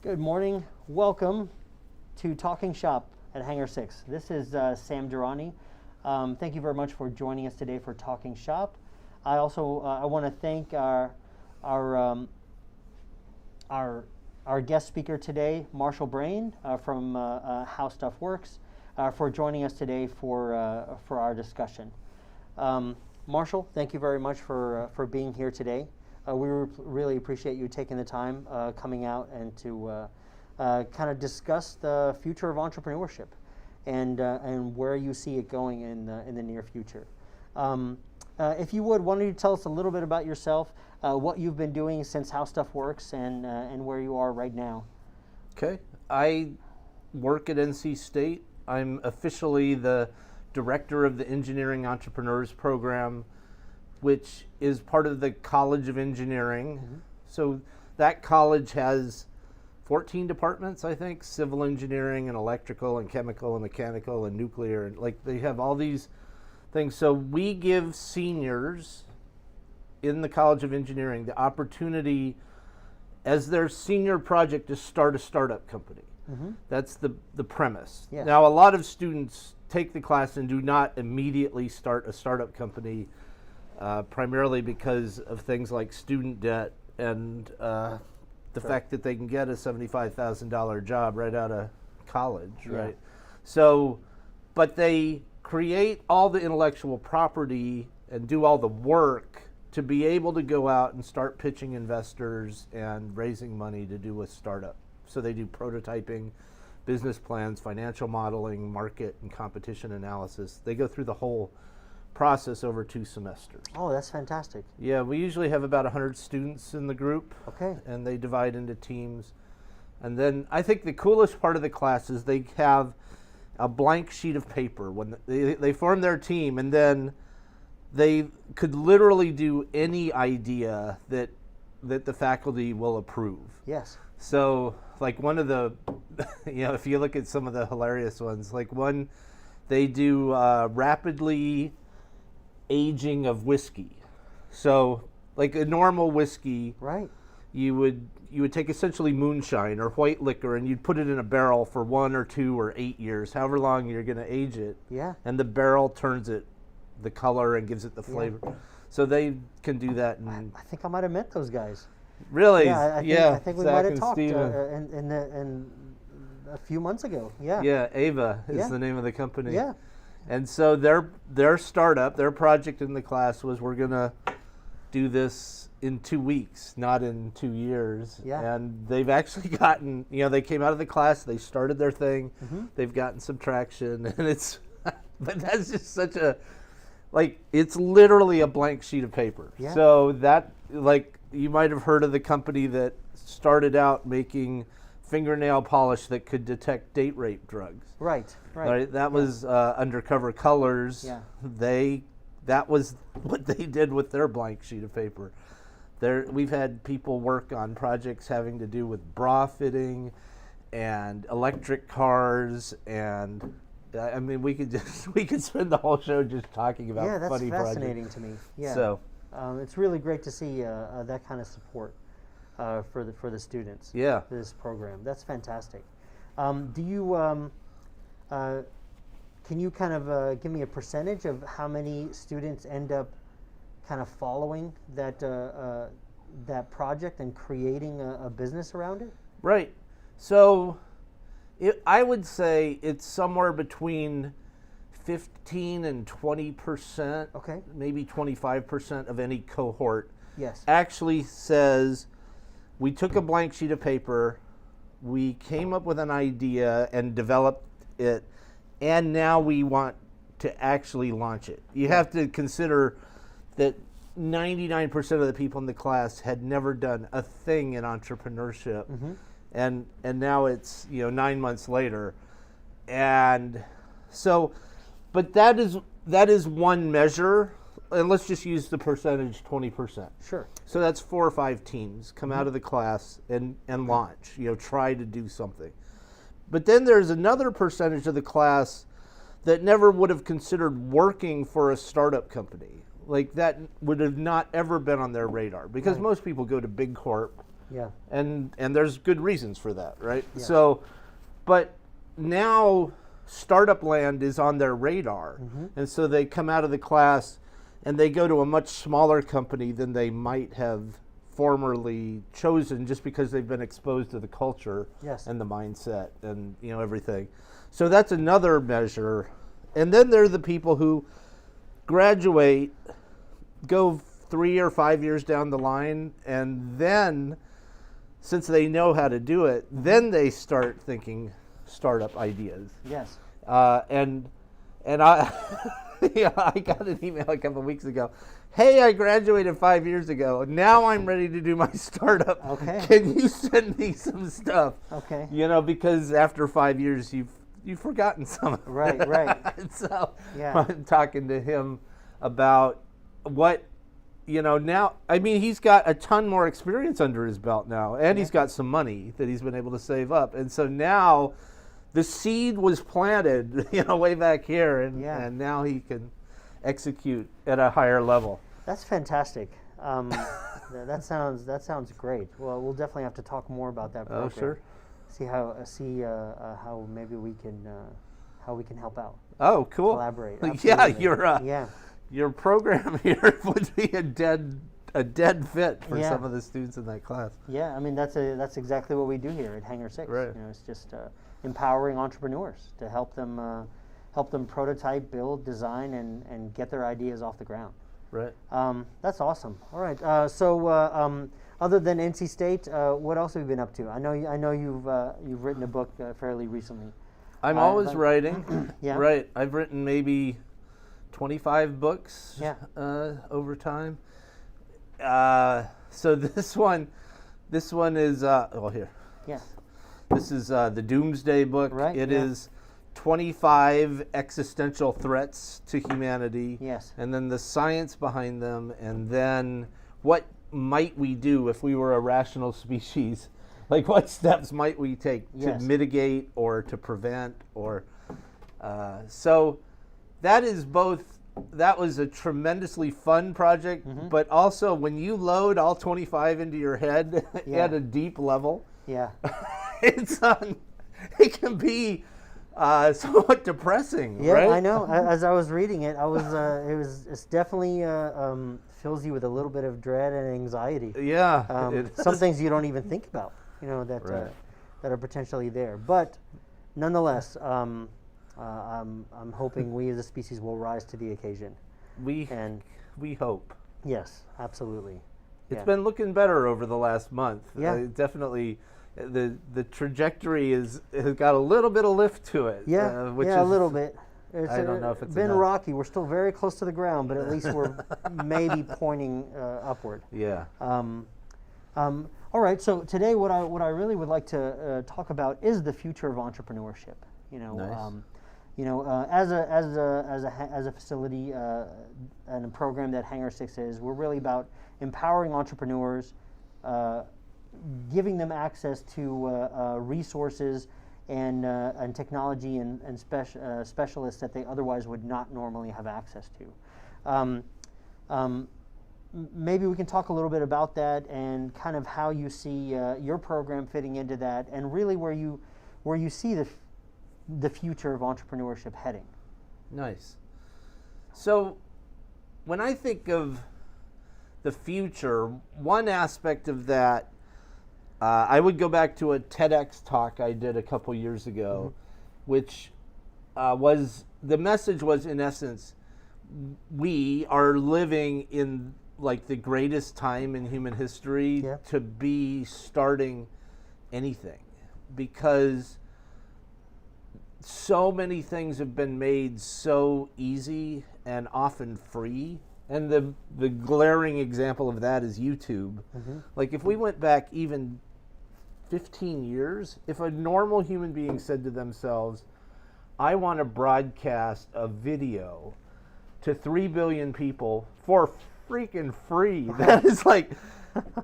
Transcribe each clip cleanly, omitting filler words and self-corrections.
Good morning. Welcome to Talking Shop at Hangar 6. This is Sam Durrani. Thank you very much for joining us today for Talking Shop. I also I want to thank our guest speaker today, Marshall Brain from How Stuff Works, for joining us today for our discussion. Marshall, thank you very much for being here today. We really appreciate you taking the time coming out and to kind of discuss the future of entrepreneurship and where you see it going in the near future. If you would, why don't you tell us a little bit about yourself, what you've been doing since How Stuff Works, and where you are right now. Okay. I work at NC State. I'm officially the director of the Engineering Entrepreneurs Program, which is part of the College of Engineering. Mm-hmm. So that college has 14 departments, I think: civil engineering and electrical and chemical and mechanical and nuclear, and like they have all these things. So we give seniors in the College of Engineering the opportunity as their senior project to start a startup company. Mm-hmm. That's the premise. Yes. Now, a lot of students take the class and do not immediately start a startup company, primarily because of things like student debt and the fact that they can get a $75,000 job right out of college, right? So, but they create all the intellectual property and do all the work to be able to go out and start pitching investors and raising money to do a startup. So they do prototyping, business plans, financial modeling, market and competition analysis. They go through the whole process over 2 semesters. Oh, that's fantastic. Yeah, we usually have about 100 students in the group. Okay. And they divide into teams. And then I think the coolest part of the class is they have a blank sheet of paper when they form their team, and then they could literally do any idea that the faculty will approve. Yes. So like one of the, if you look at some of the hilarious ones, like one, they do rapidly aging of whiskey. So like a normal whiskey, right? You would take essentially moonshine or white liquor and you'd put it in a barrel for 1 or 2 or 8 years, however long you're going to age it. Yeah. And the barrel turns it the color and gives it the flavor. Yeah. So they can do that. I think I might have met those guys. Really? Yeah, I think we might have talked in a few months ago. Yeah. Yeah, Ava is the name of the company. Yeah. And so their startup, their project in the class was, we're going to do this in 2 weeks, not in 2 years. Yeah. And they've actually gotten, they came out of the class, they started their thing, they've gotten some traction, and it's, but that's just such a, it's literally a blank sheet of paper. Yeah. So that, you might have heard of the company that started out making fingernail polish that could detect date rape drugs. Right. That was Undercover Colors. Yeah. That was what they did with their blank sheet of paper. We've had people work on projects having to do with bra fitting and electric cars, and I mean we could spend the whole show just talking about funny projects. Yeah, that's fascinating to me. Yeah. So it's really great to see that kind of support for the students. Yeah. For this program. That's fantastic. Do you can you kind of give me a percentage of how many students end up kind of following that project and creating a business around it? Right. So I would say it's somewhere between 15 and 20%, okay, maybe 25% of any cohort. Yes. Actually says, we took a blank sheet of paper, we came up with an idea and developed it, and now we want to actually launch it. You have to consider that 99% of the people in the class had never done a thing in entrepreneurship, and now it's 9 months later, and so, but that is one measure, and let's just use the percentage 20%. Sure. So that's 4 or 5 teams come out of the class and launch, try to do something. But then there's another percentage of the class that never would have considered working for a startup company. Like that would have not ever been on their radar, because most people go to Big Corp Yeah. And there's good reasons for that, right? Yes. So, but now Startup Land is on their radar, and so they come out of the class and they go to a much smaller company than they might have formerly chosen, just because they've been exposed to the culture Yes. and the mindset and everything. So that's another measure. And then there are the people who graduate, go 3 or 5 years down the line, and then, since they know how to do it, then they start thinking startup ideas. Yes. And I, yeah, I got an email a couple of weeks ago. Hey, I graduated 5 years ago. Now I'm ready to do my startup. Okay. Can you send me some stuff? Okay. Because after 5 years, you've forgotten some of it. Right, right. So Yeah. I'm talking to him about what, now, I mean, he's got a ton more experience under his belt now, and he's got some money that he's been able to save up. And so now the seed was planted, way back here, and now he can execute at a higher level. That's fantastic. That sounds great. Well, we'll definitely have to talk more about that program. Oh, sure. See how maybe we can help out. Oh, cool. Collaborate. Yeah, Absolutely. your program here would be a dead fit for Yeah. some of the students in that class. Yeah, I mean that's exactly what we do here at Hangar 6. Right. It's just empowering entrepreneurs to help them prototype, build, design, and get their ideas off the ground. Right. That's awesome. All right. So other than NC State, what else have you been up to? I know you've written a book fairly recently. I'm always writing. Yeah. Right. I've written maybe 25 books Yeah. over time. So this one is here. Yeah. This is the Doomsday book. Right, It yeah. is 25 existential threats to humanity. Yes. And then the science behind them, and then what might we do if we were a rational species? Like, what steps might we take Yes. to mitigate or to prevent? Or so that is both. That was a tremendously fun project, but also when you load all 25 into your head Yeah. at a deep level, Yeah. it can be somewhat depressing. Yeah, right? I know. As I was reading it, it's definitely fills you with a little bit of dread and anxiety. Yeah. it Some is. things you don't even think about, that Right. that are potentially there. But nonetheless, I'm hoping we as a species will rise to the occasion. And we hope. yes, absolutely. It's Yeah. been looking better over the last month. Yeah. Definitely, the trajectory has got a little bit of lift to it. Yeah, which yeah, a is, little bit. It's I don't know if it's been enough. rocky. We're still very close to the ground, but at least we're maybe pointing upward. Yeah. All right. So today, what I really would like to talk about is the future of entrepreneurship. Nice. As a facility and a program that Hangar 6 is, we're really about empowering entrepreneurs, giving them access to resources and technology and specialists that they otherwise would not normally have access to. Maybe we can talk a little bit about that and kind of how you see your program fitting into that, and really where you see the future of entrepreneurship heading. Nice. So, when I think of the future, one aspect of that, I would go back to a TEDx talk I did a couple years ago, which the message was, in essence, we are living in like the greatest time in human history to be starting anything, because so many things have been made so easy and often free. And the glaring example of that is YouTube. Like, if we went back even 15 years, if a normal human being said to themselves, I want to broadcast a video to 3 billion people for freaking free, that is like,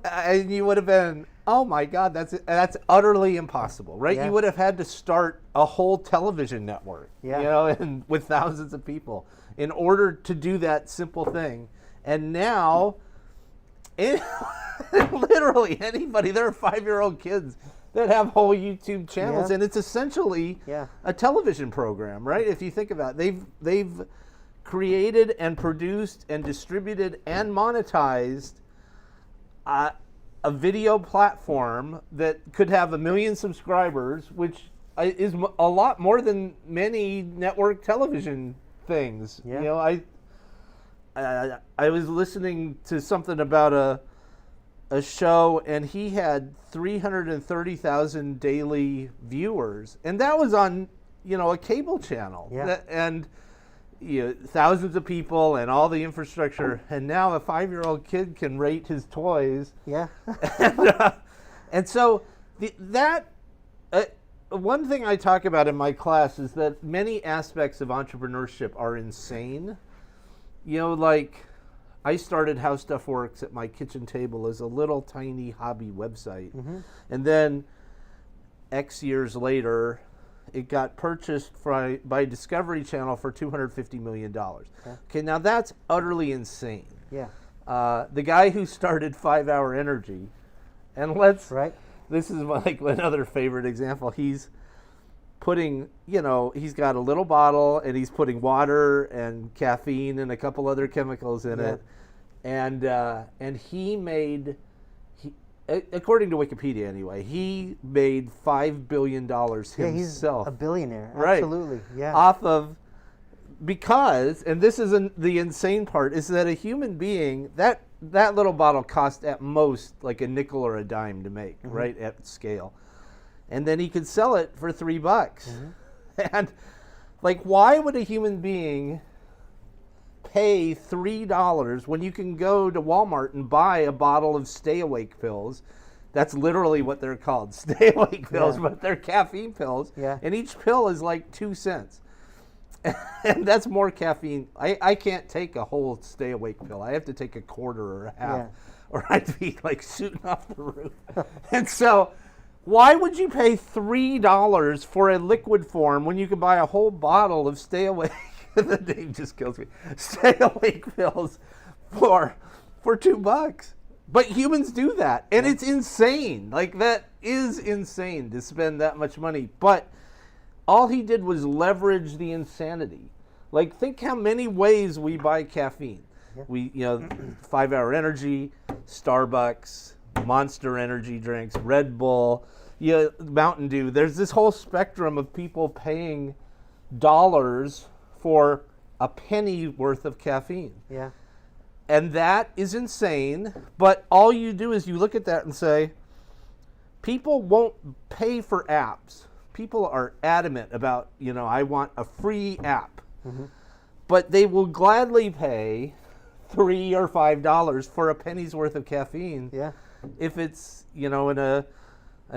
and you would have been, oh my God, that's utterly impossible, right? Yeah. You would have had to start a whole television network, and with thousands of people in order to do that simple thing. And now, literally anybody. There are 5-year-old kids that have whole YouTube channels, Yeah. and it's essentially Yeah. a television program, right? If you think about it, they've created and produced and distributed and monetized a video platform that could have 1 million subscribers, which is a lot more than many network television things. Yeah. You know, I was listening to something about a show, and he had 330,000 daily viewers, and that was on, you know, a cable channel. Yeah. And you know, thousands of people and all the infrastructure, and now a 5-year-old kid can rate his toys. Yeah. And so one thing I talk about in my class is that many aspects of entrepreneurship are insane. You know, like I started How Stuff Works at my kitchen table as a little tiny hobby website. And then X years later, it got purchased by Discovery Channel for $250 million. Okay, now that's utterly insane. Yeah. The guy who started 5 Hour Energy, and Right. this is like another favorite example. He's putting, you know, he's got a little bottle and he's putting water and caffeine and a couple other chemicals in it. And he made, according to Wikipedia anyway, he made $5 billion himself. Yeah, he's a billionaire. Right. Absolutely. Yeah. Off of, because, and this is the insane part, is that a human being, that little bottle cost at most like a nickel or a dime to make, right, at scale. And then he could sell it for $3. And like, why would a human being pay $3 when you can go to Walmart and buy a bottle of Stay Awake pills? That's literally what they're called, Stay Awake pills, but they're caffeine pills. Yeah. And each pill is like 2 cents. And that's more caffeine. I can't take a whole Stay Awake pill. I have to take a quarter or a half, or I'd be like shooting off the roof. And so, why would you pay $3 for a liquid form when you can buy a whole bottle of Stay Awake? The name just kills me. Stay Awake pills for $2. But humans do that, and it's insane. Like, that is insane to spend that much money. But all he did was leverage the insanity. Like, think how many ways we buy caffeine. We, 5 Hour Energy, Starbucks, Monster energy drinks, Red Bull, Mountain Dew. There's this whole spectrum of people paying dollars for a penny worth of caffeine. Yeah. And that is insane, but all you do is you look at that and say, people won't pay for apps. People are adamant about, I want a free app. But they will gladly pay $3 or $5 for a penny's worth of caffeine. Yeah. If it's, in a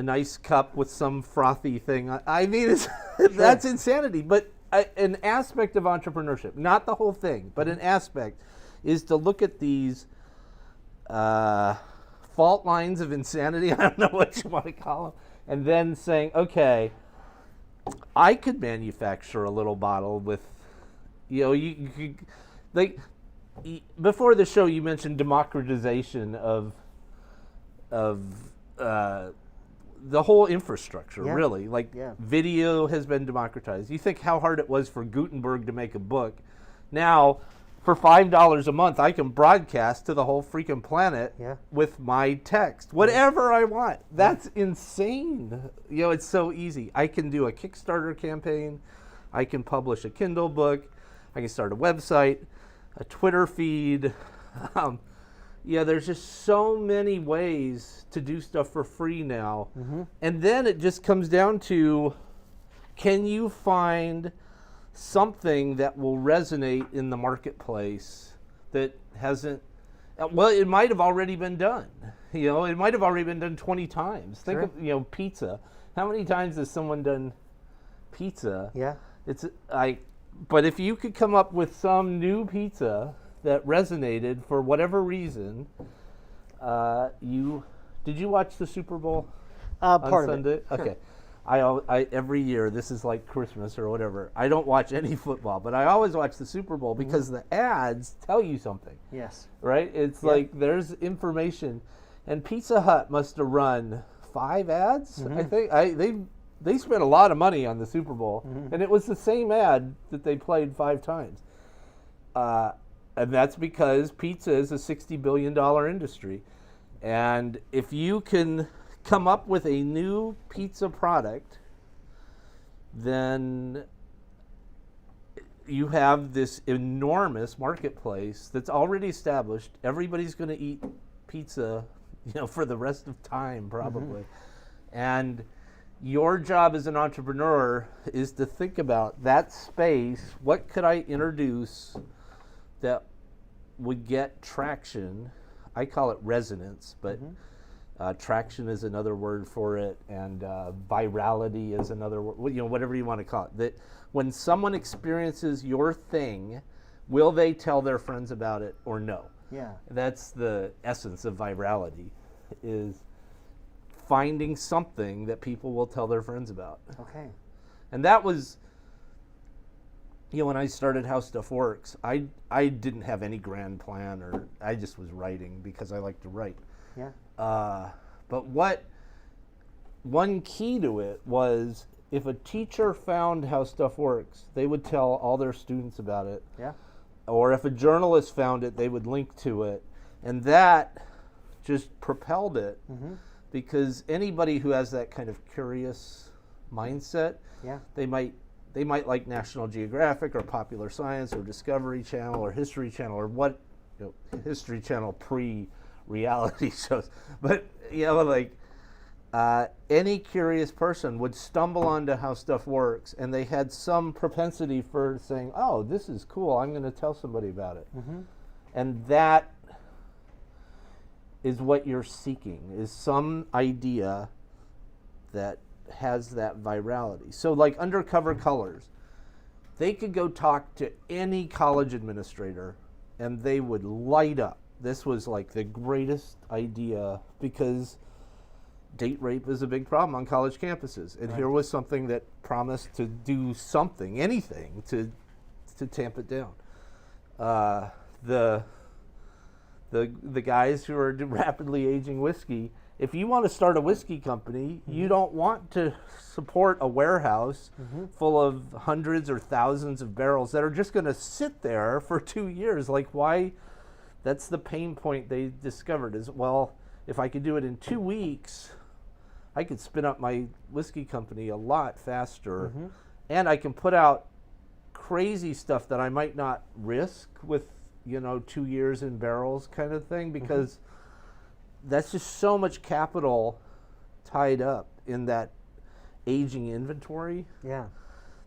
nice cup with some frothy thing. I mean, that's insanity. But an aspect of entrepreneurship, not the whole thing, but an aspect, is to look at these fault lines of insanity, I don't know what you want to call them, and then saying, okay, I could manufacture a little bottle with, you could, like, before the show you mentioned democratization of the whole infrastructure, really. Like, video has been democratized. You think how hard it was for Gutenberg to make a book. Now, for $5 a month, I can broadcast to the whole freaking planet with my text, whatever I want. That's insane. It's so easy. I can do a Kickstarter campaign. I can publish a Kindle book. I can start a website, a Twitter feed. There's just so many ways to do stuff for free now. And then it just comes down to, can you find something that will resonate in the marketplace that hasn't, well, it might have already been done. It might have already been done 20 times. Think of, pizza. How many times has someone done pizza? Yeah. But if you could come up with some new pizza that resonated for whatever reason, did you watch the Super Bowl on Sunday? Of it. Sure. Okay. I every year, this is like Christmas or whatever, I don't watch any football, but I always watch the Super Bowl because the ads tell you something. Yes. Right? It's like there's information. And Pizza Hut must have run 5 ads, Mm-hmm. I think. They spent a lot of money on the Super Bowl, Mm-hmm. and it was the same ad that they played 5 times. And that's because pizza is a $60 billion industry. And if you can come up with a new pizza product, then you have this enormous marketplace that's already established. Everybody's going to eat pizza, for the rest of time probably. And your job as an entrepreneur is to think about that space. What could I introduce that would get traction? I call it resonance, but traction is another word for it, and virality is another word, whatever you want to call it. That when someone experiences your thing, will they tell their friends about it or no? Yeah. That's the essence of virality, is finding something that people will tell their friends about. Okay. And that was, when I started How Stuff Works, I didn't have any grand plan, or I just was writing because I like to write. Yeah. But one key to it was, if a teacher found How Stuff Works, they would tell all their students about it. Yeah. Or if a journalist found it, they would link to it. And that just propelled it, because anybody who has that kind of curious mindset, Yeah. they might like National Geographic or Popular Science or Discovery Channel or History Channel, or History Channel pre-reality shows. But any curious person would stumble onto How Stuff Works, and they had some propensity for saying, "Oh, this is cool. I'm going to tell somebody about it." And that is what you're seeking, is some idea that has that virality. So like Undercover Colors, they could go talk to any college administrator and they would light up. This was like the greatest idea, because date rape is a big problem on college campuses. And here was something that promised to do something, anything, to tamp it down. The guys who are rapidly aging whiskey, if you want to start a whiskey company, you don't want to support a warehouse full of hundreds or thousands of barrels that are just going to sit there for 2 years. Like, why? That's the pain point they discovered, is, well, if I could do it in 2 weeks, I could spin up my whiskey company a lot faster, and I can put out crazy stuff that I might not risk with 2 years in barrels kind of thing, because that's just so much capital tied up in that aging inventory. Yeah.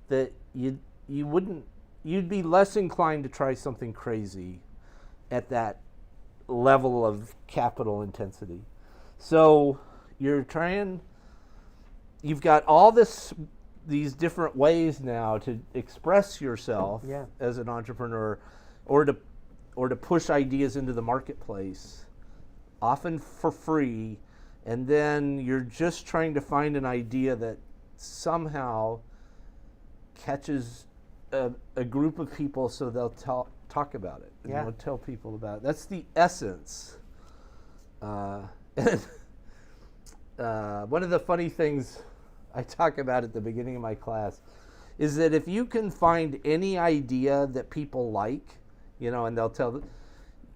That you'd be less inclined to try something crazy at that level of capital intensity. So you've got all these different ways now to express yourself as an entrepreneur, or to push ideas into the marketplace, often for free, and then you're just trying to find an idea that somehow catches a group of people, so they'll talk about it, and tell people about it. That's the essence. And one of the funny things I talk about at the beginning of my class is that if you can find any idea that people like, and they'll tell,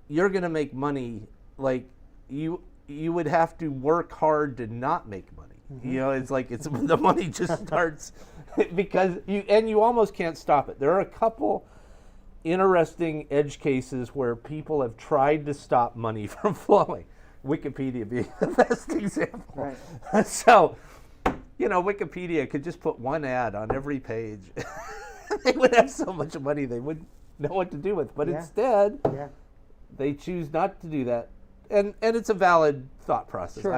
you're going to make money. Like, you would have to work hard to not make money. It's like the money just starts because you almost can't stop it. There are a couple interesting edge cases where people have tried to stop money from flowing. Wikipedia being the best example. Right. So, Wikipedia could just put one ad on every page. They would have so much money they wouldn't know what to do with. But instead, they choose not to do that. And it's a valid thought process. Sure.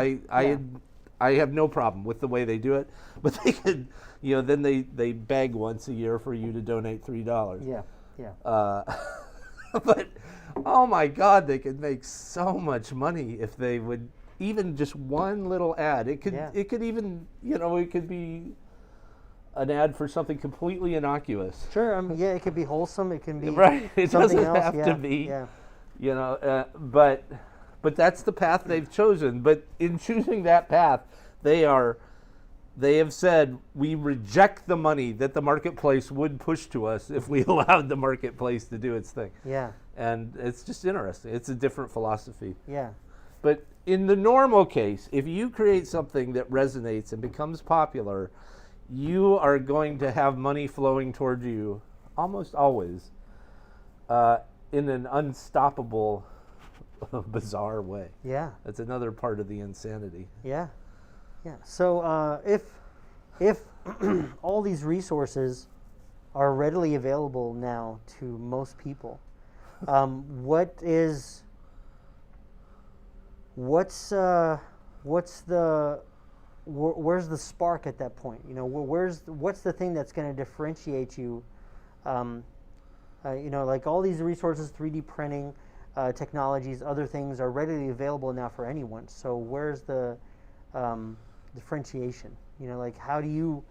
I have no problem with the way they do it, but they could, then they beg once a year for you to donate $3. Yeah. But oh my God, they could make so much money if they would, even just one little ad. It could even, it could be an ad for something completely innocuous. Sure. It could be wholesome. It can be right. It something doesn't else. have to be. But but that's the path they've chosen. But in choosing that path, they have said, we reject the money that the marketplace would push to us if we allowed the marketplace to do its thing. Yeah. And it's just interesting. It's a different philosophy. Yeah. But in the normal case, if you create something that resonates and becomes popular, you are going to have money flowing toward you almost always in an unstoppable, bizarre way. Yeah. That's another part of the insanity. Yeah. Yeah. So if all these resources are readily available now to most people, where's the spark at that point? You know, what's the thing that's going to differentiate you? You know, like all these resources, 3D printing, technologies, other things are readily available now for anyone. So where's the differentiation? You know, like how do you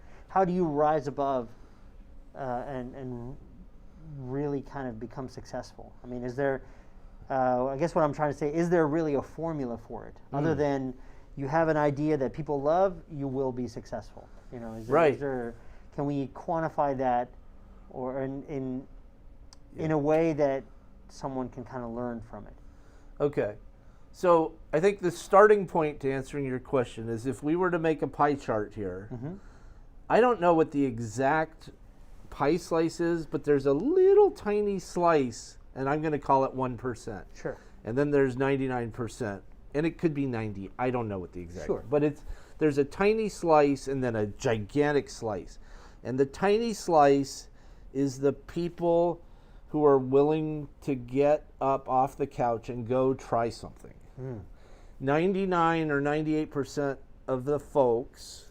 rise above and really kind of become successful? I mean, is there? I guess what I'm trying to say, is there really a formula for it other than you have an idea that people love, you will be successful? You know, is there, can we quantify that, or in a way that someone can kind of learn from it? Okay. So I think the starting point to answering your question is, if we were to make a pie chart here, I don't know what the exact pie slice is, but there's a little tiny slice, and I'm going to call it 1%. Sure. And then there's 99%, and it could be 90. I don't know what the exact. Sure. But there's a tiny slice and then a gigantic slice. And the tiny slice is the people who are willing to get up off the couch and go try something. 99 or 98% of the folks,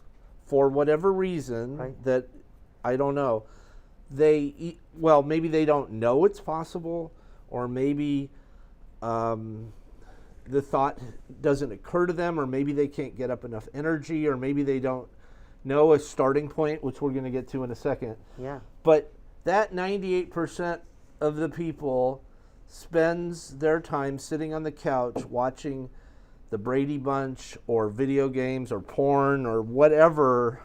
for whatever reason that I don't know, maybe they don't know it's possible, or maybe the thought doesn't occur to them, or maybe they can't get up enough energy, or maybe they don't know a starting point, which we're going to get to in a second. Yeah. But that 98% of the people spends their time sitting on the couch watching the Brady Bunch or video games or porn or whatever.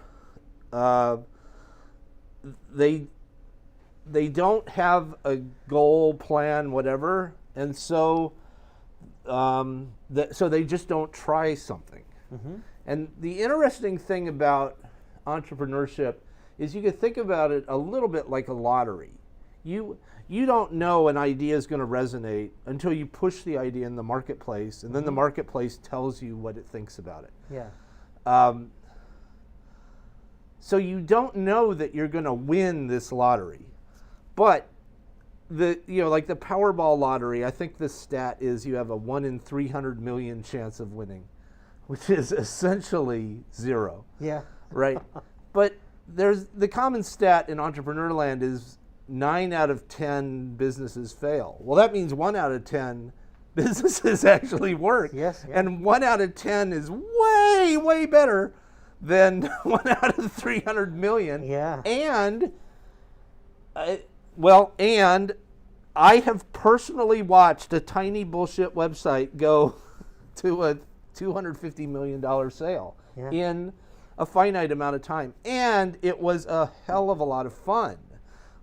They don't have a goal, plan, whatever, and so so they just don't try something. And the interesting thing about entrepreneurship is you could think about it a little bit like a lottery. You don't know an idea is going to resonate until you push the idea in the marketplace, and then the marketplace tells you what it thinks about it. Yeah. So you don't know that you're going to win this lottery, but like the Powerball lottery, I think the stat is you have a 1 in 300 million chance of winning, which is essentially zero. Yeah. Right. But there's the common stat in entrepreneur land is 9 out of 10 businesses fail. Well, that means 1 out of 10 businesses actually work. Yes. Yeah. And 1 out of 10 is way, way better than 1 out of 300 million. Yeah. And, and I have personally watched a tiny bullshit website go to a $250 million sale in a finite amount of time. And it was a hell of a lot of fun.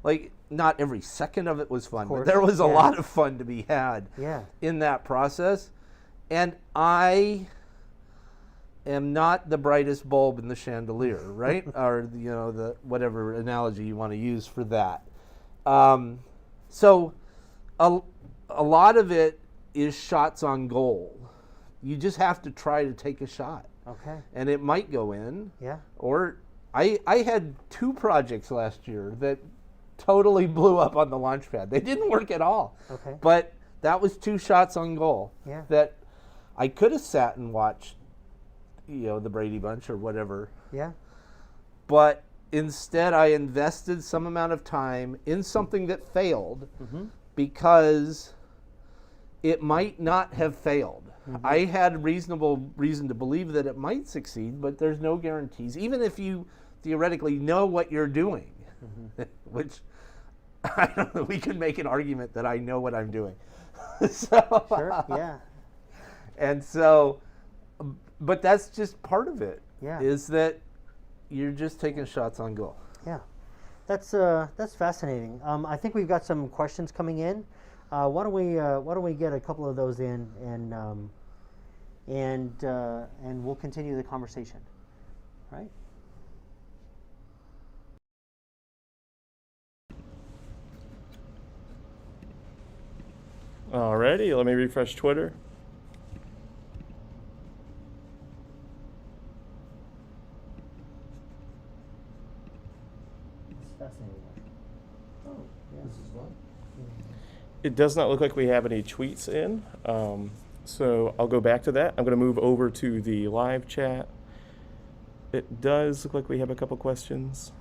Like, not every second of it was fun, but there was a lot of fun to be had in that process. And I am not the brightest bulb in the chandelier, right? Or, the whatever analogy you want to use for that. So a lot of it is shots on goal. You just have to try to take a shot. Okay. And it might go in. Yeah. Or I had 2 projects last year that totally blew up on the launch pad. They didn't work at all. Okay. But that was 2 shots on goal. Yeah. That I could have sat and watched, the Brady Bunch or whatever. Yeah. But instead I invested some amount of time in something that failed because it might not have failed. I had reasonable reason to believe that it might succeed, but there's no guarantees. Even if you theoretically know what you're doing, which I don't know, we can make an argument that I know what I'm doing. Sure, yeah. And so, but that's just part of it. Yeah. Is that you're just taking shots on goal. Yeah, that's fascinating. I think we've got some questions coming in. Why don't we get a couple of those in, and we'll continue the conversation. Right. Alrighty, let me refresh Twitter. It's fascinating. Oh, yeah. This is fun. It does not look like we have any tweets in, so I'll go back to that. I'm going to move over to the live chat. It does look like we have a couple questions.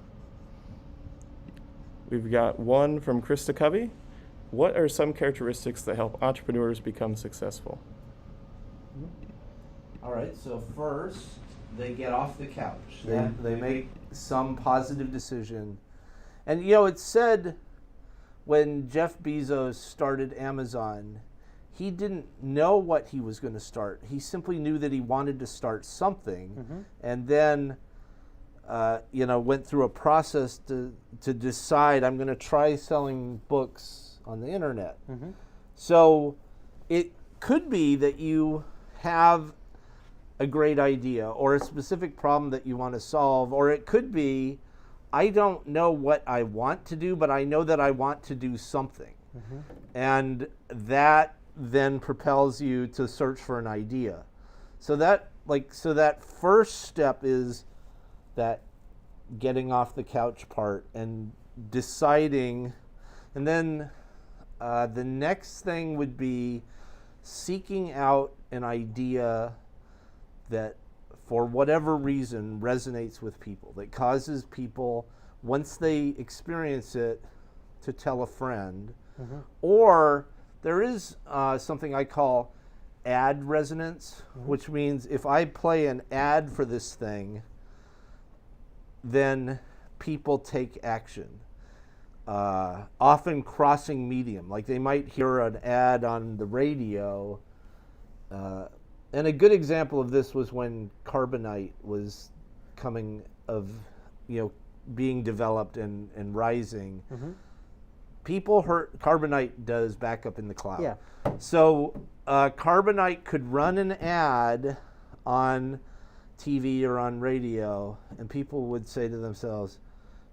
We've got one from Krista Covey. What are some characteristics that help entrepreneurs become successful? All right, so first, they get off the couch. Yeah. They make some positive decision. And, you know, it's said when Jeff Bezos started Amazon, he didn't know what he was going to start. He simply knew that he wanted to start something, and then, went through a process to decide, I'm going to try selling books on the internet. So it could be that you have a great idea or a specific problem that you want to solve, or it could be, I don't know what I want to do, but I know that I want to do something. And that then propels you to search for an idea. So that first step is that getting off the couch part and deciding, and then the next thing would be seeking out an idea that for whatever reason resonates with people, that causes people, once they experience it, to tell a friend. Or there is something I call ad resonance, which means if I play an ad for this thing, then people take action. Often crossing medium, like they might hear an ad on the radio. And a good example of this was when Carbonite was coming of, being developed and rising. People heard Carbonite does backup in the cloud. Yeah. So Carbonite could run an ad on TV or on radio, and people would say to themselves,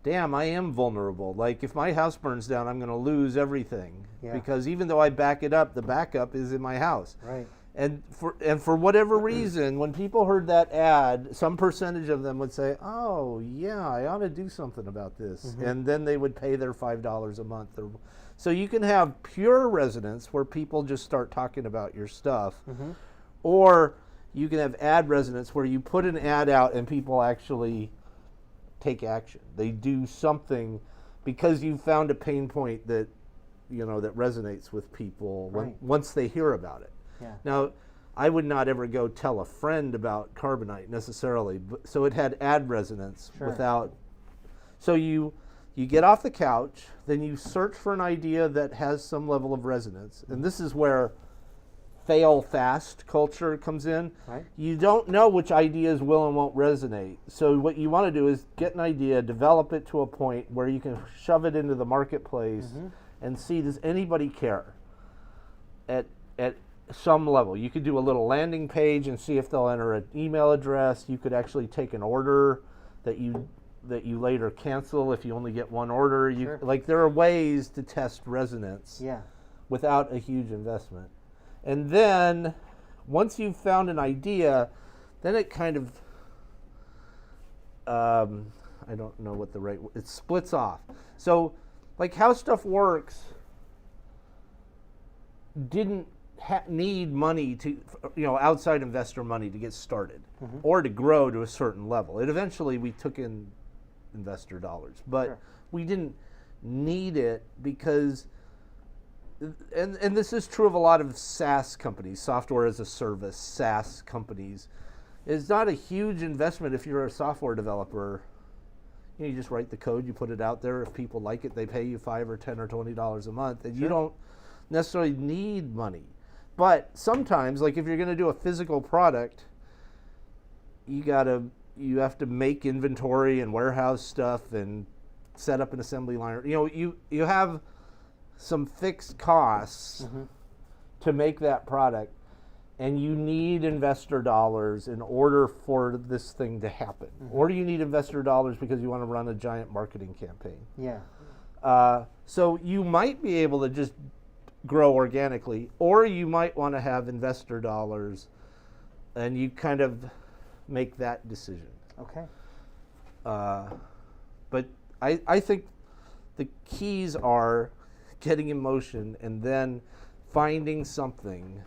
damn, I am vulnerable. Like, if my house burns down, I'm going to lose everything. Yeah. Because even though I back it up, the backup is in my house. Right. And for whatever reason, when people heard that ad, some percentage of them would say, oh, yeah, I ought to do something about this. And then they would pay their $5 a month. So you can have pure resonance where people just start talking about your stuff. Or you can have ad resonance where you put an ad out and people actually take action. They do something because you found a pain point that, that resonates with people once they hear about it. Yeah. Now, I would not ever go tell a friend about Carbonite necessarily, but so it had ad resonance without. So you get off the couch, then you search for an idea that has some level of resonance, and this is where fail fast culture comes in. Right. You don't know which ideas will and won't resonate. So what you want to do is get an idea, develop it to a point where you can shove it into the marketplace and see, does anybody care at some level. You could do a little landing page and see if they'll enter an email address. You could actually take an order that you later cancel if you only get one order. Like, there are ways to test resonance without a huge investment. And then once you've found an idea, then it kind of I don't know what the right word, it splits off. So like How Stuff Works didn't need money to, outside investor money to get started or to grow to a certain level. We took in investor dollars, but we didn't need it because, and this is true of a lot of SaaS companies, software as a service, SaaS companies. It's not a huge investment if you're a software developer. You just write the code, you put it out there. If people like it, they pay you $5 or $10 or $20 a month, and you don't necessarily need money. But sometimes, like if you're going to do a physical product, you have to make inventory and warehouse stuff and set up an assembly line. You have some fixed costs to make that product, and you need investor dollars in order for this thing to happen. Or you need investor dollars because you want to run a giant marketing campaign. Yeah. So you might be able to just grow organically, or you might want to have investor dollars, and you kind of make that decision. Okay. But I think the keys are getting in motion and then finding something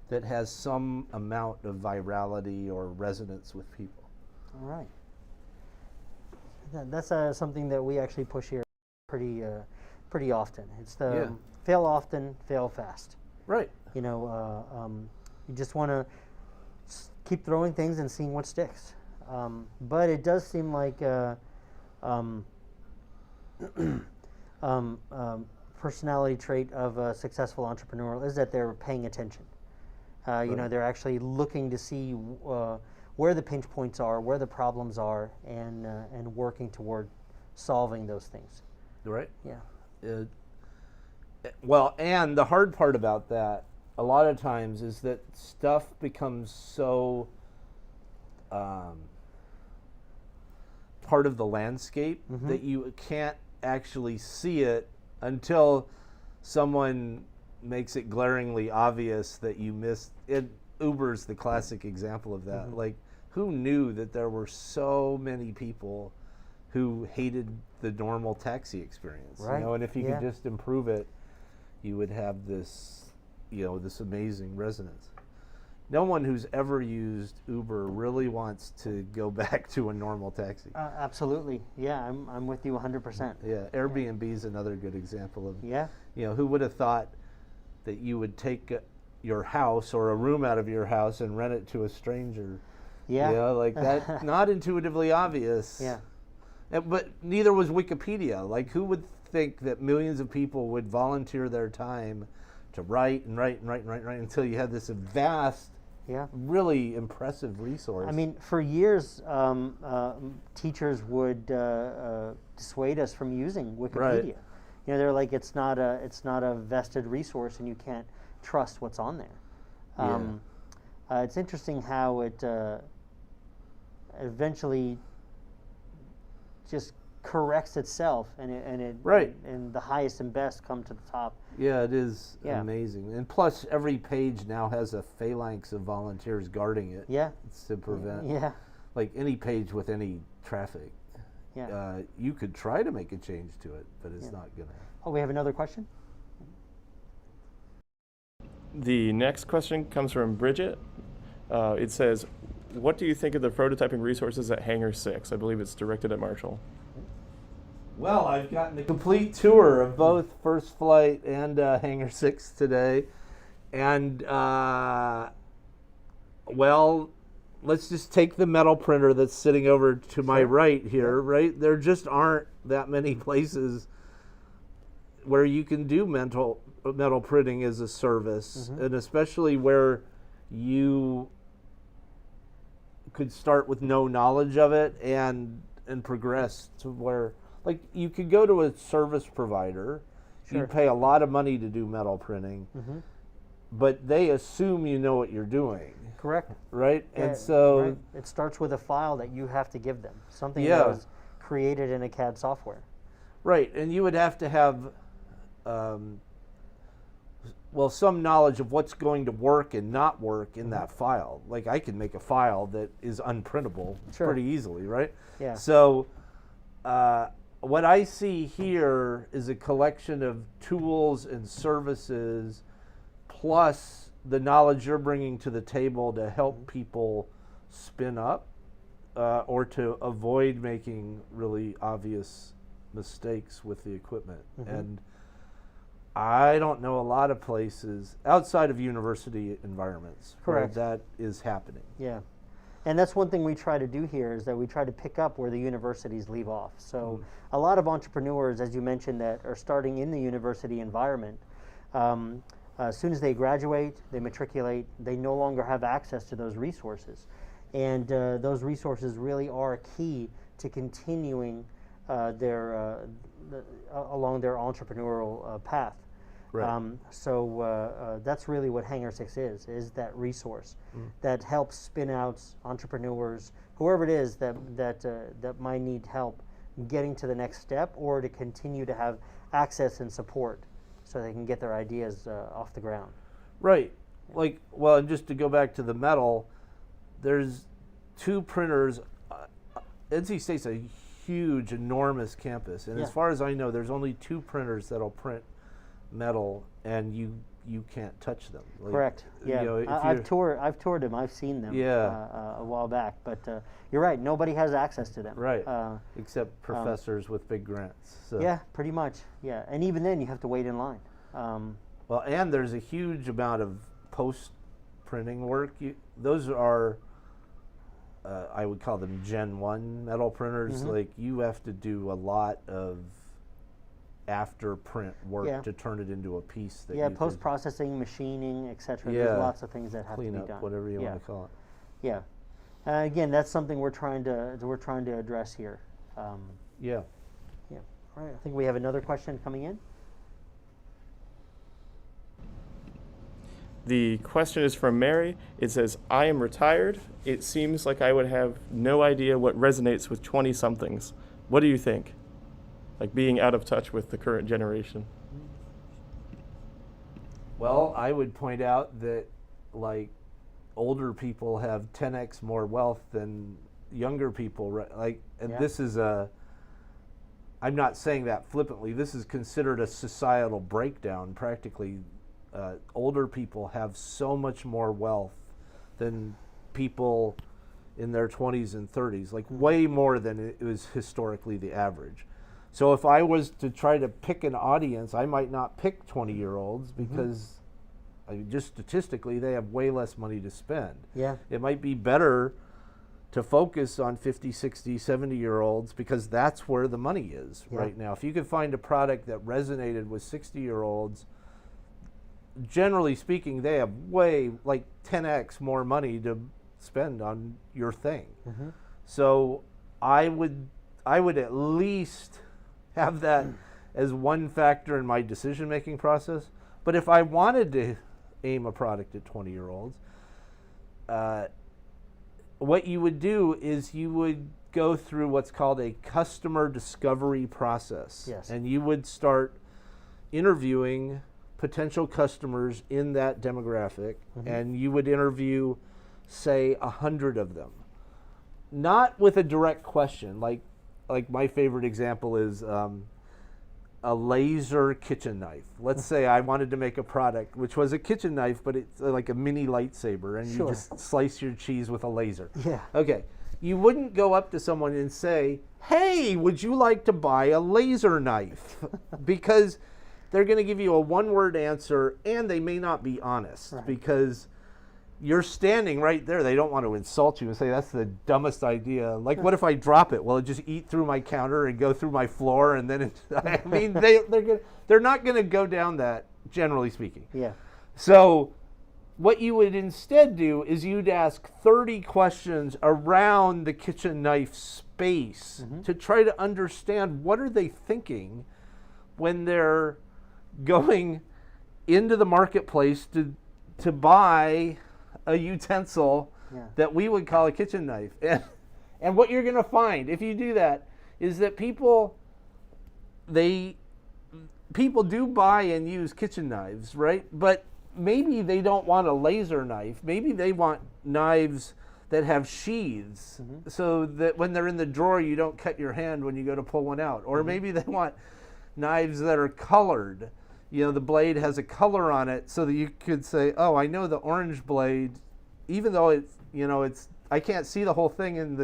that has some amount of virality or resonance with people. All right. That's something that we actually push here pretty often. It's the fail often, fail fast. Right. You just want to keep throwing things and seeing what sticks. But it does seem like personality trait of a successful entrepreneur is that they're paying attention. They're actually looking to see where the pinch points are, where the problems are, and working toward solving those things. Right. Yeah. Well, and the hard part about that, a lot of times, is that stuff becomes so part of the landscape that you can't actually see it until someone makes it glaringly obvious that you missed it. Uber's the classic example of that. Like, who knew that there were so many people who hated the normal taxi experience? Right. And if you could just improve it, you would have this, this amazing resonance. No one who's ever used Uber really wants to go back to a normal taxi. Absolutely. Yeah, I'm with you 100%. Yeah, Airbnb is another good example of. Yeah. Who would have thought that you would take your house or a room out of your house and rent it to a stranger? Yeah. Like that, not intuitively obvious. Yeah. But neither was Wikipedia. Like, who would think that millions of people would volunteer their time to write until you had this vast, really impressive resource? I mean, for years, teachers would dissuade us from using Wikipedia. Right. They're like, it's not a vested resource, and you can't trust what's on there. It's interesting how it eventually just corrects itself, and the highest and best come to the top. Yeah, it is amazing. And plus, every page now has a phalanx of volunteers guarding it. Yeah. To prevent. Yeah. Like any page with any traffic. Yeah. You could try to make a change to it, but it's not going to. Oh, we have another question? The next question comes from Bridget. It says, what do you think of the prototyping resources at Hangar 6? I believe it's directed at Marshall. Well, I've gotten the complete tour of both First Flight and Hangar 6 today. And, let's just take the metal printer that's sitting over to my right here, right? There just aren't that many places where you can do metal printing as a service, and especially where you could start with no knowledge of it and progress to where, like, you could go to a service provider, you pay a lot of money to do metal printing, but they assume you know what you're doing. Correct. Right? And so it starts with a file that you have to give them, something that was created in a CAD software. Right, and you would have to have some knowledge of what's going to work and not work in that file. Like, I can make a file that is unprintable pretty easily, right? Yeah. So what I see here is a collection of tools and services plus the knowledge you're bringing to the table to help people spin up or to avoid making really obvious mistakes with the equipment. And I don't know a lot of places outside of university environments where that is happening. Yeah. And that's one thing we try to do here is that we try to pick up where the universities leave off. So a lot of entrepreneurs, as you mentioned, that are starting in the university environment, As soon as they graduate, they matriculate, they no longer have access to those resources. And those resources really are key to continuing along their entrepreneurial path. Right. So that's really what Hangar 6 is that resource that helps spin out entrepreneurs, whoever it is that might need help getting to the next step, or to continue to have access and support so they can get their ideas off the ground. Right. Like, well, and just to go back to the metal, there's 2 printers. NC State's a huge, enormous campus, and as far as I know, there's only 2 printers that'll print metal, and you can't touch them. Like, Correct. Yeah, you know, I've toured them. I've seen them. Yeah. A while back, but you're right. Nobody has access to them. Right. Except professors with big grants. So. Yeah, pretty much. Yeah, and even then, you have to wait in line. Well, and there's a huge amount of post-printing work. Those are, I would call them Gen 1 metal printers. Like, you have to do a lot of after-print work to turn it into a piece. That you post-processing, machining, etc. Yeah. There's lots of things that have to be clean up, done. whatever you want to call it. Yeah. Again, that's something we're trying to address here. Yeah. Yeah. All right. I think we have another question coming in. The question is from Mary. It says, I am retired. It seems like I would have no idea what resonates with 20-somethings. What do you think? Like being out of touch with the current generation. Well, I would point out that, like, older people have 10x more wealth than younger people. Right? Like, and this is I'm not saying that flippantly. This is considered a societal breakdown, practically. Older people have so much more wealth than people in their 20s and 30s, like way more than it was historically the average. So if I was to try to pick an audience, I might not pick 20-year-olds because just statistically they have way less money to spend. Yeah. It might be better to focus on 50, 60, 70-year-olds because that's where the money is right now. If you could find a product that resonated with 60-year-olds, generally speaking, they have way, like 10x more money to spend on your thing. So I would at least have that as one factor in my decision-making process. But if I wanted to aim a product at 20-year-olds, what you would do is you would go through what's called a customer discovery process. Yes. And you would start interviewing potential customers in that demographic, and you would interview, say, 100 of them. Not with a direct question, like my favorite example is a laser kitchen knife. Let's say I wanted to make a product which was a kitchen knife, but it's like a mini lightsaber, and you just slice your cheese with a laser. Yeah. Okay. You wouldn't go up to someone and say, hey, would you like to buy a laser knife? Because they're going to give you a one-word answer, and they may not be honest because you're standing right there. They don't want to insult you and say, that's the dumbest idea. Like, what if I drop it? Well, it just eat through my counter and go through my floor, and then I mean, they're not going to go down that, generally speaking. Yeah. So what you would instead do is you'd ask 30 questions around the kitchen knife space to try to understand what are they thinking when they're going into the marketplace to buy a utensil that we would call a kitchen knife. And what you're going to find if you do that is that people do buy and use kitchen knives, right? But maybe they don't want a laser knife. Maybe they want knives that have sheaths so that when they're in the drawer you don't cut your hand when you go to pull one out. Or maybe they want knives that are colored. You know, the blade has a color on it so that you could say, oh, I know the orange blade, even though I can't see the whole thing in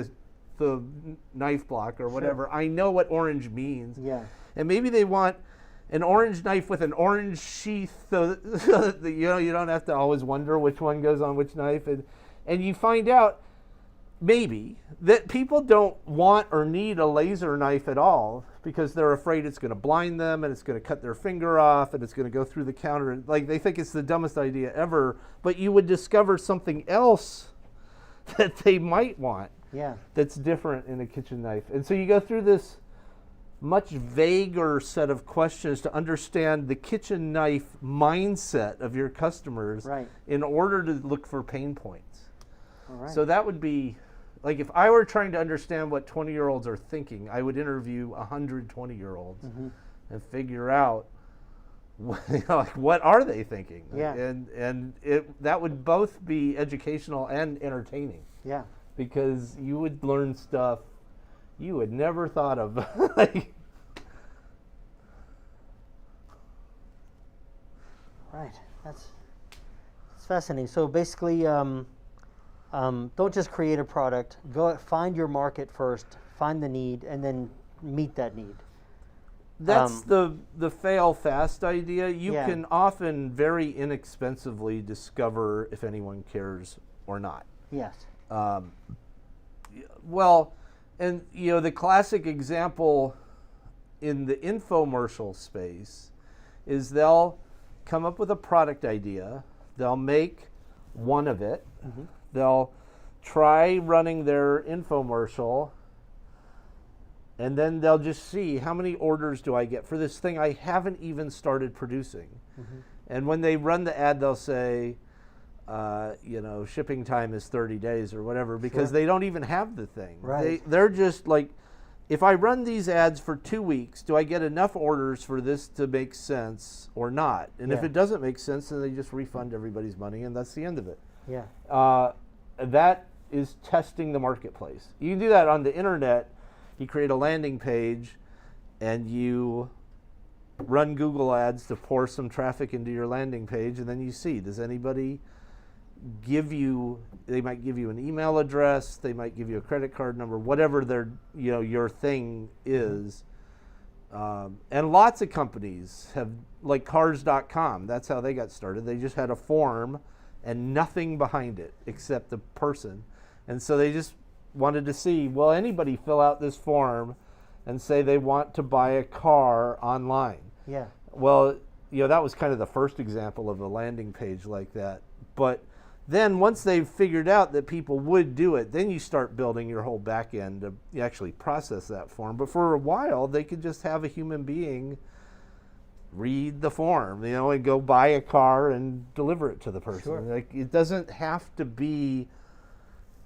the knife block or whatever. I know what orange means. Yeah. And maybe they want an orange knife with an orange sheath so that you don't have to always wonder which one goes on which knife. And you find out maybe, that people don't want or need a laser knife at all because they're afraid it's going to blind them and it's going to cut their finger off and it's going to go through the counter. Like, they think it's the dumbest idea ever, but you would discover something else that they might want Yeah. that's different in a kitchen knife. And so you go through this much vaguer set of questions to understand the kitchen knife mindset of your customers Right. in order to look for pain points. All right. So that would be, like, if I were trying to understand what 20-year-olds are thinking, I would interview 100 20-year-olds and figure out like, what are they thinking? Yeah. And that would both be educational and entertaining, Yeah. because you would learn stuff you had never thought of. Like, Right. That's fascinating. So basically, don't just create a product. Go find your market first, find the need, and then meet that need. that's the fail fast idea. You Yeah. can often very inexpensively discover if anyone cares or not. Yes. Well, and the classic example in the infomercial space is they'll come up with a product idea, they'll make one of it, they'll try running their infomercial, and then they'll just see how many orders do I get for this thing I haven't even started producing. And when they run the ad, they'll say, shipping time is 30 days or whatever, because Sure. they don't even have the thing. Right. They're just like, if I run these ads for 2 weeks, do I get enough orders for this to make sense or not? And if Yeah. it doesn't make sense, then they just refund everybody's money, and that's the end of it. Yeah. That is testing the marketplace. You can do that on the internet. You create a landing page, and you run Google ads to pour some traffic into your landing page, and then you see, does anybody give you, they might give you an email address, they might give you a credit card number, whatever their, your thing is. And lots of companies have, like Cars.com, that's how they got started. They just had a form and nothing behind it except the person. And so they just wanted to see, will anybody fill out this form and say they want to buy a car online? Yeah. Well, that was kind of the first example of a landing page like that. But then once they've figured out that people would do it, then you start building your whole back end to actually process that form. But for a while, they could just have a human being read the form, and go buy a car and deliver it to the person. Sure. Like, it doesn't have to be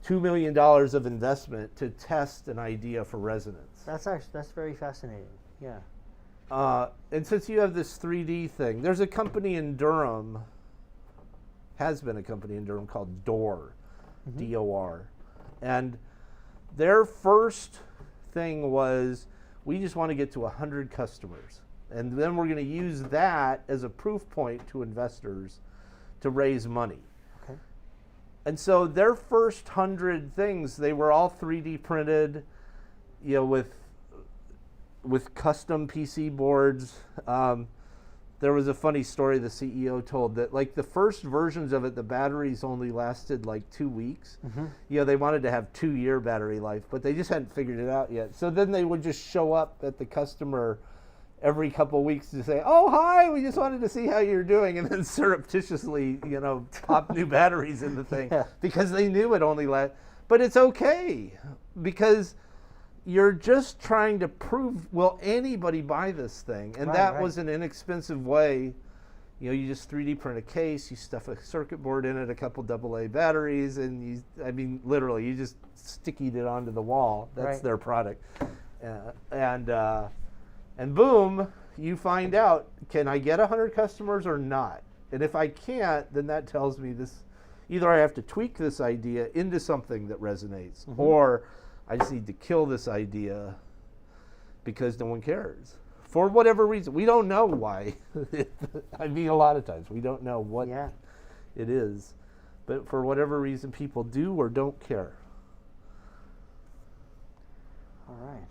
$2 million of investment to test an idea for resonance. That's very fascinating. Yeah. And since you have this 3D thing, there's a company in Durham, has been a company in Durham called DOR, D-O-R. And their first thing was, we just want to get to 100 customers. And then we're going to use that as a proof point to investors to raise money. Okay. And so their first 100 things, they were all 3D printed, with custom PC boards. There was a funny story the CEO told that, like, the first versions of it, the batteries only lasted like 2 weeks. They wanted to have 2-year battery life, but they just hadn't figured it out yet. So then they would just show up at the customer every couple of weeks to say, oh, hi, we just wanted to see how you're doing, and then surreptitiously, pop new batteries in the thing, Yeah. because they knew it only lasted. But it's okay, because you're just trying to prove, will anybody buy this thing? And Right, that right. was an inexpensive way. You just 3D print a case, you stuff a circuit board in it, a couple AA batteries, and literally, you just stickied it onto the wall. That's Right. their product. And boom, you find out, can I get 100 customers or not? And if I can't, then that tells me this, either I have to tweak this idea into something that resonates, or I just need to kill this idea because no one cares. For whatever reason. We don't know why. A lot of times we don't know what Yeah. it is. But for whatever reason, people do or don't care. All right.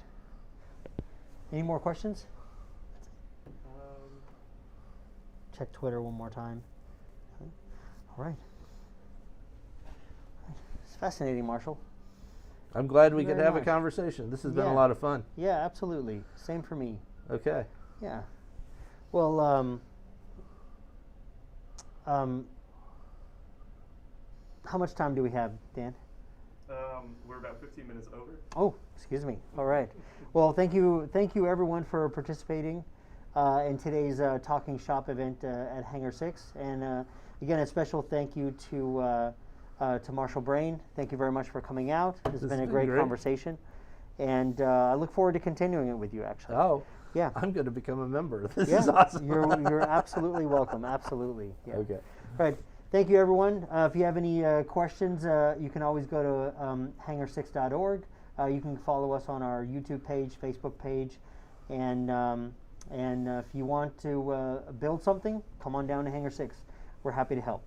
Any more questions? Check Twitter one more time. Okay. All right. It's fascinating, Marshall. I'm glad we could Very have a much. conversation. This has been Yeah. a lot of fun. Yeah, absolutely. Same for me. Okay. Yeah. Well, how much time do we have, Dan? We're about 15 minutes over. Oh, excuse me. All right. Well, thank you everyone for participating in today's Talking Shop event at Hangar 6. And again, a special thank you to Marshall Brain. Thank you very much for coming out. This has been a been great great. conversation. And I look forward to continuing it with you, actually. Oh, Yeah. I'm going to become a member. This Yeah, is awesome. You're absolutely welcome. Absolutely. Yeah. Okay. All right. Thank you, everyone. If you have any questions, you can always go to hangar6.org. You can follow us on our YouTube page, Facebook page, and if you want to build something, come on down to Hangar 6. We're happy to help.